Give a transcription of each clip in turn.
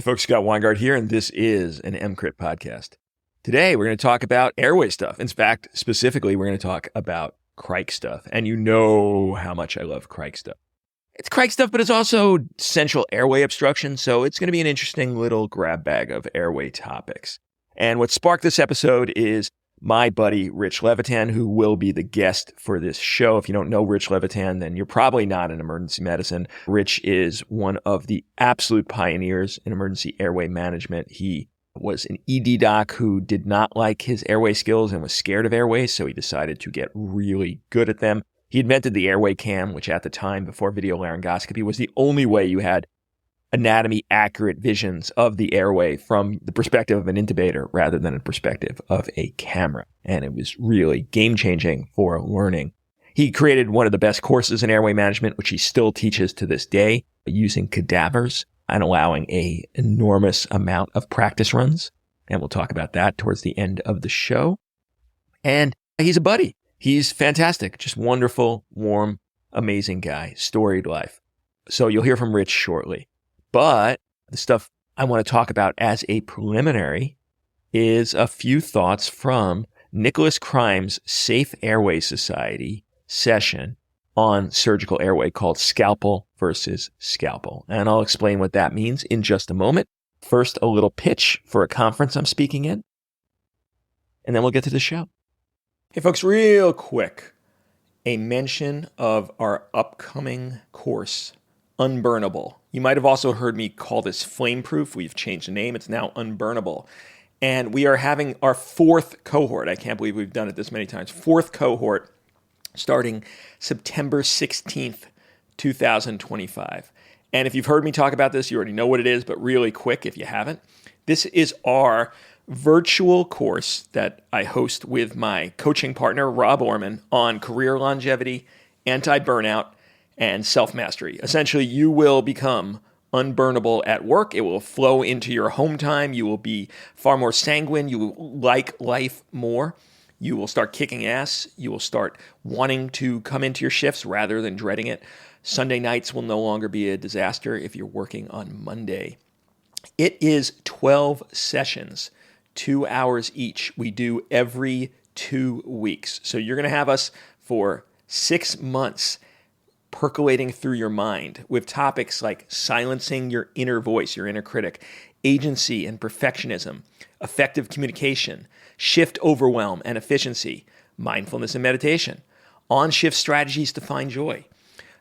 Hey folks, Scott Weingart here, and this is an EMCrit podcast. Today, we're going to talk about Airways stuff. In fact, specifically, we're going to talk about Crics stuff. And you know how much I love Crics stuff. It's Crics stuff, but it's also central airway obstruction, so it's going to be an interesting little grab bag of airway topics. And what sparked this episode is my buddy, Rich Levitan, who will be the guest for this show. If you don't know Rich Levitan, then you're probably not in emergency medicine. Rich is one of the absolute pioneers in emergency airway management. He was an ED doc who did not like his airway skills and was scared of airways, so he decided to get really good at them. He invented the airway cam, which at the time, before video laryngoscopy, was the only way you had anatomy accurate visions of the airway from the perspective of an intubator rather than a perspective of a camera. And it was really game-changing for learning. He created one of the best courses in airway management, which he still teaches to this day, using cadavers and allowing an enormous amount of practice runs. And we'll talk about that towards the end of the show. And he's a buddy. He's fantastic. Just wonderful, warm, amazing guy. Storied life. So you'll hear from Rich shortly. But the stuff I want to talk about as a preliminary is a few thoughts from Nicholas Crimes' Safe Airway Society session on surgical airway called Scalpel versus Scalpel. And I'll explain what that means in just a moment. First, a little pitch for a conference I'm speaking in, and then we'll get to the show. Hey folks, real quick, a mention of our upcoming course, Unburnable. You might have also heard me call this Flameproof. We've changed the name. It's now Unburnable. And we are having our fourth cohort. I can't believe we've done it this many times. Fourth cohort starting September 16th, 2025. And if you've heard me talk about this, you already know what it is, but really quick if you haven't. This is our virtual course that I host with my coaching partner, Rob Orman, on career longevity, anti-burnout, and self-mastery. Essentially, you will become unburnable at work. It will flow into your home time. You will be far more sanguine. You will like life more. You will start kicking ass. You will start wanting to come into your shifts rather than dreading it. Sunday nights will no longer be a disaster if you're working on Monday. It is 12 sessions, 2 hours each. We do every 2 weeks. So you're going to have us for 6 months percolating through your mind with topics like silencing your inner voice, your inner critic, agency and perfectionism, effective communication, shift overwhelm and efficiency, mindfulness and meditation, on-shift strategies to find joy,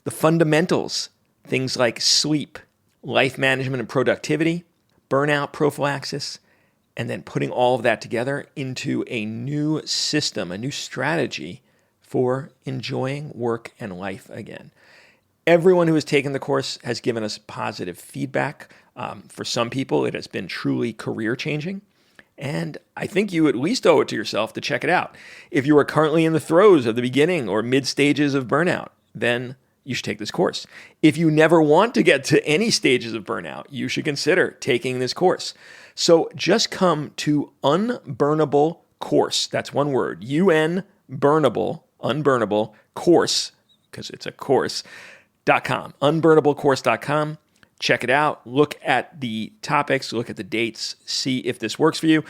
the fundamentals, things like sleep, life management and productivity, burnout prophylaxis, and then putting all of that together into a new system, a new strategy for enjoying work and life again. Everyone who has taken the course has given us positive feedback. For some people, it has been truly career-changing. And I think you at least owe it to yourself to check it out. If you are currently in the throes of the beginning or mid-stages of burnout, then you should take this course. If you never want to get to any stages of burnout, you should consider taking this course. So just come to Unburnable Course. That's one word. Unburnable course, because it's a course.com. Unburnablecourse.com. Check it out. Look at the topics, look at the dates, see if this works for you.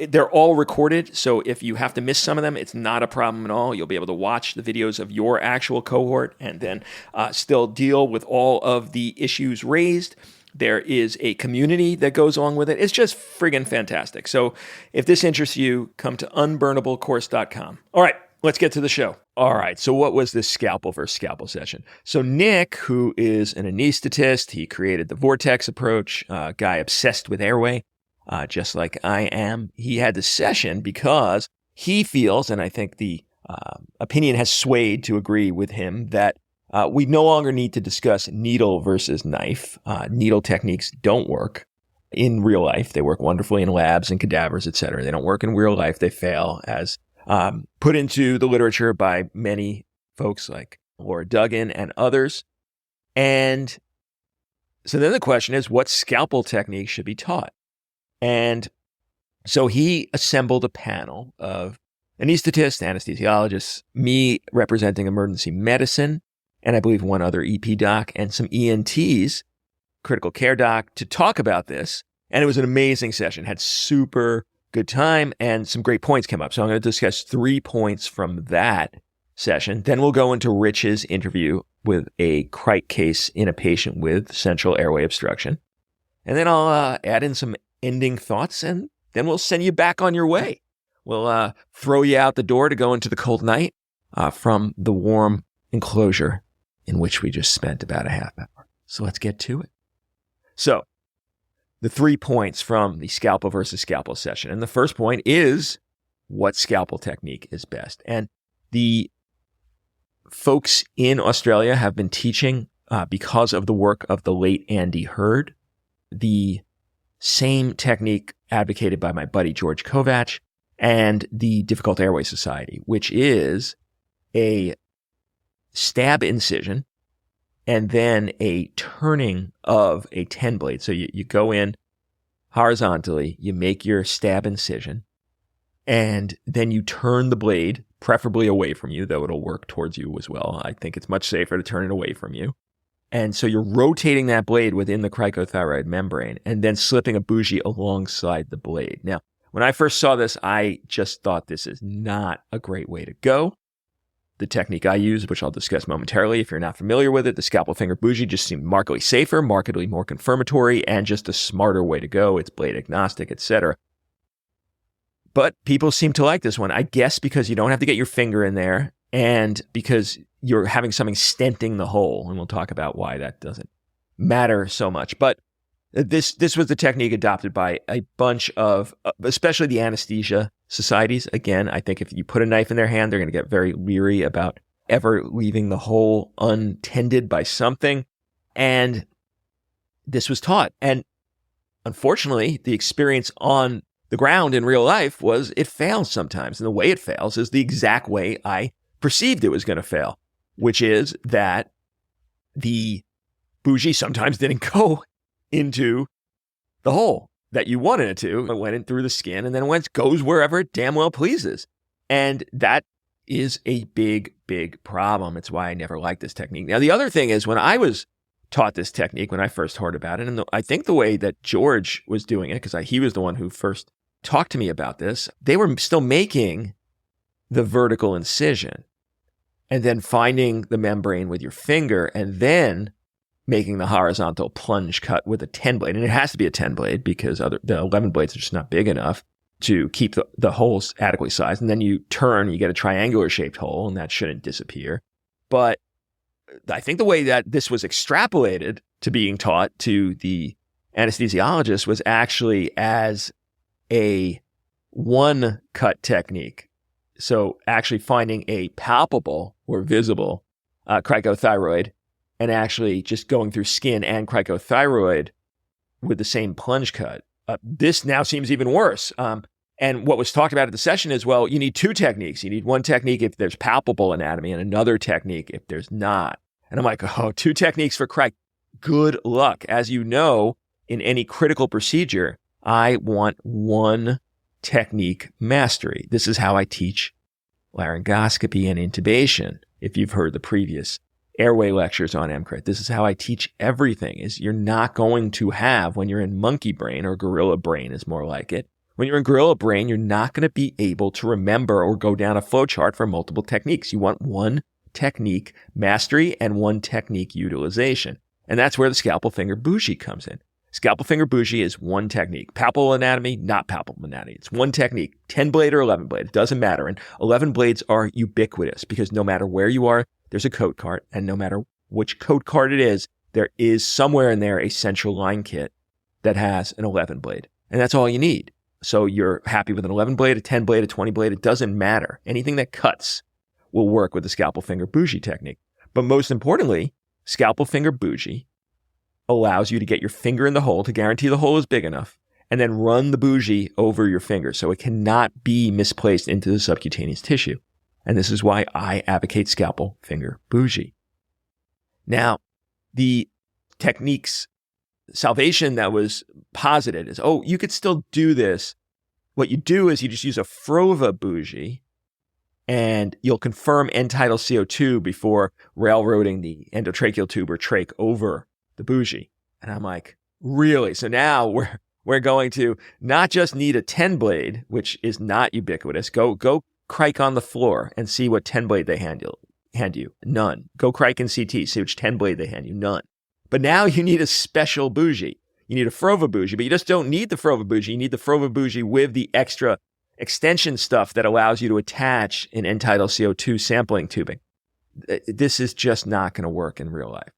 They're all recorded, so if you have to miss some of them, it's not a problem at all. You'll be able to watch the videos of your actual cohort and then still deal with all of the issues raised. There is a community that goes along with it. It's just friggin' fantastic. So if this interests you, come to unburnablecourse.com. All right, let's get to the show. All right, so what was this Scalpel versus Scalpel session? So Nick, who is an anesthetist, he created the Vortex approach, a guy obsessed with airway, just like I am. He had this session because he feels, and I think the opinion has swayed to agree with him, that we no longer need to discuss needle versus knife. Needle techniques don't work in real life. They work wonderfully in labs and cadavers, et cetera. They don't work in real life. They fail as put into the literature by many folks like Laura Duggan and others. And so then the question is, what scalpel technique should be taught? And so he assembled a panel of anesthetists, anesthesiologists, me representing emergency medicine, and I believe one other EP doc, and some ENTs critical care doc to talk about this. And it was an amazing session, had super good time, and some great points came up. So I'm going to discuss 3 points from that session. Then we'll go into Rich's interview with a Cric case in a patient with central airway obstruction. And then I'll add in some ending thoughts, and then we'll send you back on your way. We'll throw you out the door to go into the cold night from the warm enclosure in which we just spent about a half hour. So let's get to it. So the 3 points from the scalpel versus scalpel session. And the first point is what scalpel technique is best. And the folks in Australia have been teaching, because of the work of the late Andy Hurd, the same technique advocated by my buddy George Kovacs and the Difficult Airway Society, which is a stab incision and then a turning of a 10 blade. So you go in horizontally, you make your stab incision, and then you turn the blade, preferably away from you, though it'll work towards you as well. I think it's much safer to turn it away from you. And so you're rotating that blade within the cricothyroid membrane and then slipping a bougie alongside the blade. Now, when I first saw this, I just thought this is not a great way to go. The technique I use, which I'll discuss momentarily if you're not familiar with it, the scalpel finger bougie, just seemed markedly safer, markedly more confirmatory, and just a smarter way to go. It's blade agnostic, etc. But people seem to like this one, I guess because you don't have to get your finger in there and because you're having something stenting the hole. And we'll talk about why that doesn't matter so much. But this was the technique adopted by a bunch of, especially the anesthesia societies. Again, I think if you put a knife in their hand, they're going to get very leery about ever leaving the hole untended by something. And this was taught. And unfortunately, the experience on the ground in real life was it fails sometimes. And the way it fails is the exact way I perceived it was going to fail, which is that the bougie sometimes didn't go into the hole that you wanted it to. It went in through the skin and then goes wherever it damn well pleases. And that is a big, big problem. It's why I never liked this technique. Now, the other thing is when I was taught this technique, when I first heard about it, and I think the way that George was doing it, because he was the one who first talked to me about this, they were still making the vertical incision and then finding the membrane with your finger and then making the horizontal plunge cut with a 10 blade. And it has to be a 10 blade because the 11 blades are just not big enough to keep the holes adequately sized. And then you turn, you get a triangular shaped hole, and that shouldn't disappear. But I think the way that this was extrapolated to being taught to the anesthesiologist was actually as a one cut technique. So actually finding a palpable or visible cricothyroid and actually just going through skin and cricothyroid with the same plunge cut. This now seems even worse. And what was talked about at the session is, well, you need 2 techniques. You need one technique if there's palpable anatomy and another technique if there's not. And I'm like, 2 techniques for cric. Good luck. As you know, in any critical procedure, I want one technique mastery. This is how I teach laryngoscopy and intubation. If you've heard the previous airway lectures on EMCrit, this is how I teach everything. Is you're not going to have, when you're in monkey brain, or gorilla brain is more like it, when you're in gorilla brain, you're not going to be able to remember or go down a flowchart for multiple techniques. You want one technique mastery and one technique utilization. And that's where the scalpel finger bougie comes in. Scalpel finger bougie is one technique. Palpable anatomy, not palpable anatomy. It's one technique, 10 blade or 11 blade. It doesn't matter. And 11 blades are ubiquitous because no matter where you are, there's a code cart. And no matter which code cart it is, there is somewhere in there a central line kit that has an 11 blade. And that's all you need. So you're happy with an 11 blade, a 10 blade, a 20 blade. It doesn't matter. Anything that cuts will work with the scalpel finger bougie technique. But most importantly, scalpel finger bougie allows you to get your finger in the hole to guarantee the hole is big enough and then run the bougie over your finger so it cannot be misplaced into the subcutaneous tissue. And this is why I advocate scalpel finger bougie. Now, the technique's salvation that was posited is, you could still do this. What you do is you just use a Frova bougie and you'll confirm end-tidal CO2 before railroading the endotracheal tube or trach over the bougie. And I'm like, really? So now we're going to not just need a 10 blade, which is not ubiquitous. Go Cric on the floor and see what 10 blade they hand you. None. Go Cric in CT, see which 10 blade they hand you. None. But now you need a special bougie. You need a Frova bougie, but you just don't need the Frova bougie. You need the Frova bougie with the extra extension stuff that allows you to attach an end-tidal CO2 sampling tubing. This is just not going to work in real life.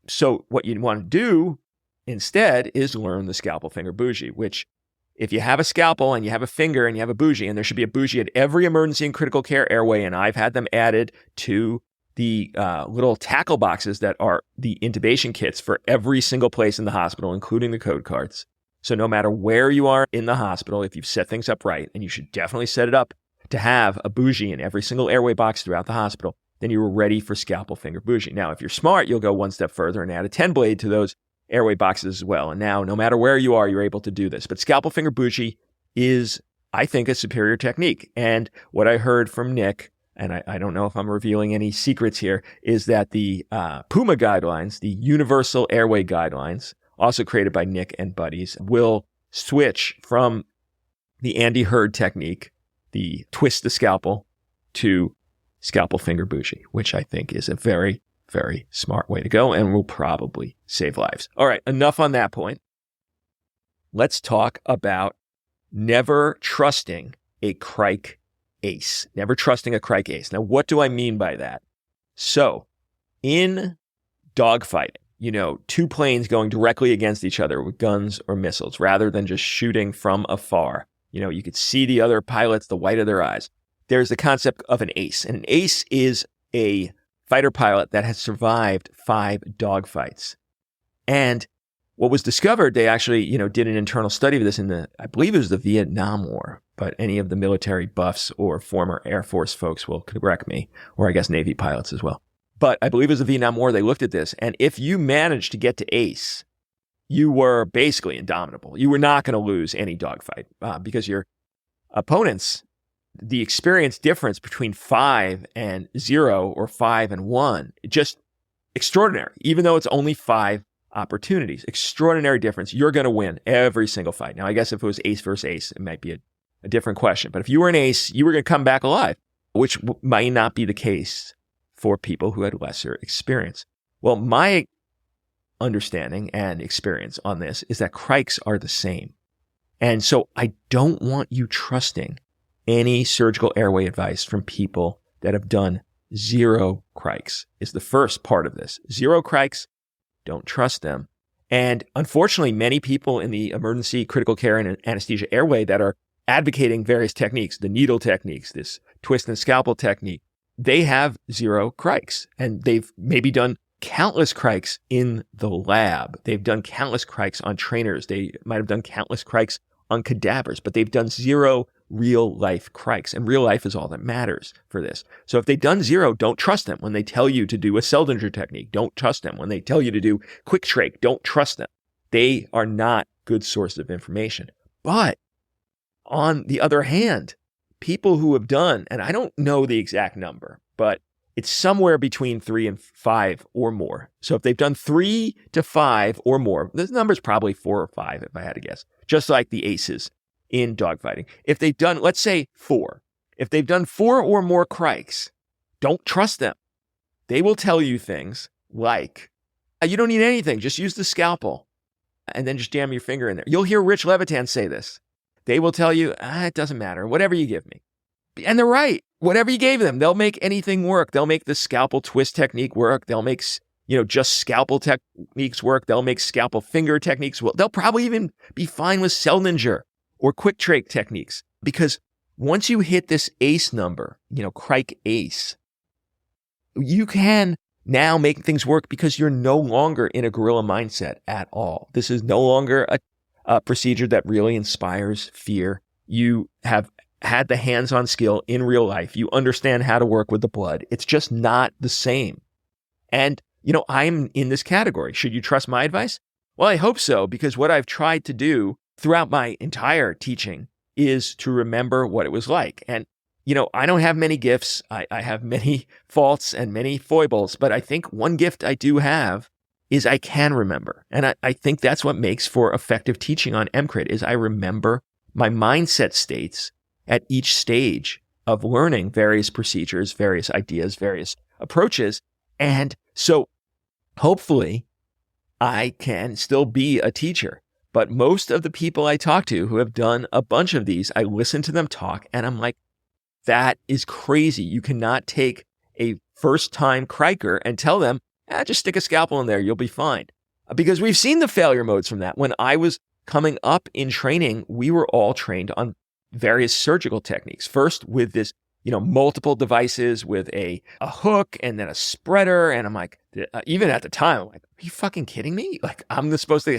So what you want to do instead is learn the scalpel finger bougie, which if you have a scalpel and you have a finger and you have a bougie, and there should be a bougie at every emergency and critical care airway, and I've had them added to the little tackle boxes that are the intubation kits for every single place in the hospital, including the code cards. So no matter where you are in the hospital, if you've set things up right, and you should definitely set it up to have a bougie in every single airway box throughout the hospital, then you were ready for scalpel finger bougie. Now, if you're smart, you'll go one step further and add a 10 blade to those airway boxes as well. And now, no matter where you are, you're able to do this. But scalpel finger bougie is, I think, a superior technique. And what I heard from Nick, and I don't know if I'm revealing any secrets here, is that the PUMA guidelines, the Universal Airway Guidelines, also created by Nick and buddies, will switch from the Andy Hurd technique, the twist the scalpel, to scalpel finger bougie, which I think is a very, very smart way to go and will probably save lives. All right, enough on that point. Let's talk about never trusting a Cric ace. Never trusting a Cric ace. Now, what do I mean by that? So, in dogfighting, two planes going directly against each other with guns or missiles, rather than just shooting from afar. You could see the other pilots, the white of their eyes. There's the concept of an ace. And an ace is a fighter pilot that has survived 5 dogfights. And what was discovered, they actually, did an internal study of this I believe it was the Vietnam War, but any of the military buffs or former Air Force folks will correct me, or I guess Navy pilots as well. But I believe it was the Vietnam War, they looked at this, and if you managed to get to ace, you were basically indomitable. You were not going to lose any dogfight because your opponents, the experience difference between 5 and 0 or 5 and 1, just extraordinary. Even though it's only 5 opportunities, extraordinary difference. You're going to win every single fight. Now, I guess if it was ace versus ace, it might be a different question. But if you were an ace, you were going to come back alive, which might not be the case for people who had lesser experience. Well, my understanding and experience on this is that Crics are the same. And so I don't want you trusting any surgical airway advice from people that have done 0 Crics is the first part of this. 0 Crics, don't trust them. And unfortunately, many people in the emergency critical care and anesthesia airway that are advocating various techniques, the needle techniques, this twist and scalpel technique, they have 0 Crics. And they've maybe done countless Crics in the lab. They've done countless Crics on trainers. They might have done countless Crics on cadavers, but they've done 0 real life Crics, and real life is all that matters for this. So if they've done 0, don't trust them when they tell you to do a Seldinger technique. Don't trust them when they tell you to do quick trach. Don't trust them. They are not good sources of information. But on the other hand, people who have done, and I don't know the exact number, but it's somewhere between 3 and 5 or more. So if they've done 3 to 5 or more, this number's probably 4 or 5 if I had to guess, just like the aces in dogfighting. If they've done, let's say 4, if they've done 4 or more Crics, don't trust them. They will tell you things like, you don't need anything, just use the scalpel, and then just jam your finger in there. You'll hear Rich Levitan say this. They will tell you, it doesn't matter, whatever you give me. And they're right. Whatever you gave them, they'll make anything work. They'll make the scalpel twist technique work. They'll make, just scalpel techniques work. They'll make scalpel finger techniques work. They'll probably even be fine with Seldinger or quick trach techniques, because once you hit this ace number, Cric ace, you can now make things work because you're no longer in a guerrilla mindset at all. This is no longer a procedure that really inspires fear. You have had the hands-on skill in real life. You understand how to work with the blood. It's just not the same. And, I'm in this category. Should you trust my advice? Well, I hope so, because what I've tried to do throughout my entire teaching is to remember what it was like. And, I don't have many gifts. I have many faults and many foibles, but I think one gift I do have is I can remember. And I think that's what makes for effective teaching on EMCrit is I remember my mindset states at each stage of learning various procedures, various ideas, various approaches. And so hopefully I can still be a teacher. But most of the people I talk to who have done a bunch of these, I listen to them talk and I'm like, that is crazy. You cannot take a first-time Criker and tell them, just stick a scalpel in there, you'll be fine. Because we've seen the failure modes from that. When I was coming up in training, we were all trained on various surgical techniques. First with this, multiple devices with a hook and then a spreader. And I'm like, even at the time, I'm like, are you fucking kidding me? Like, I'm supposed to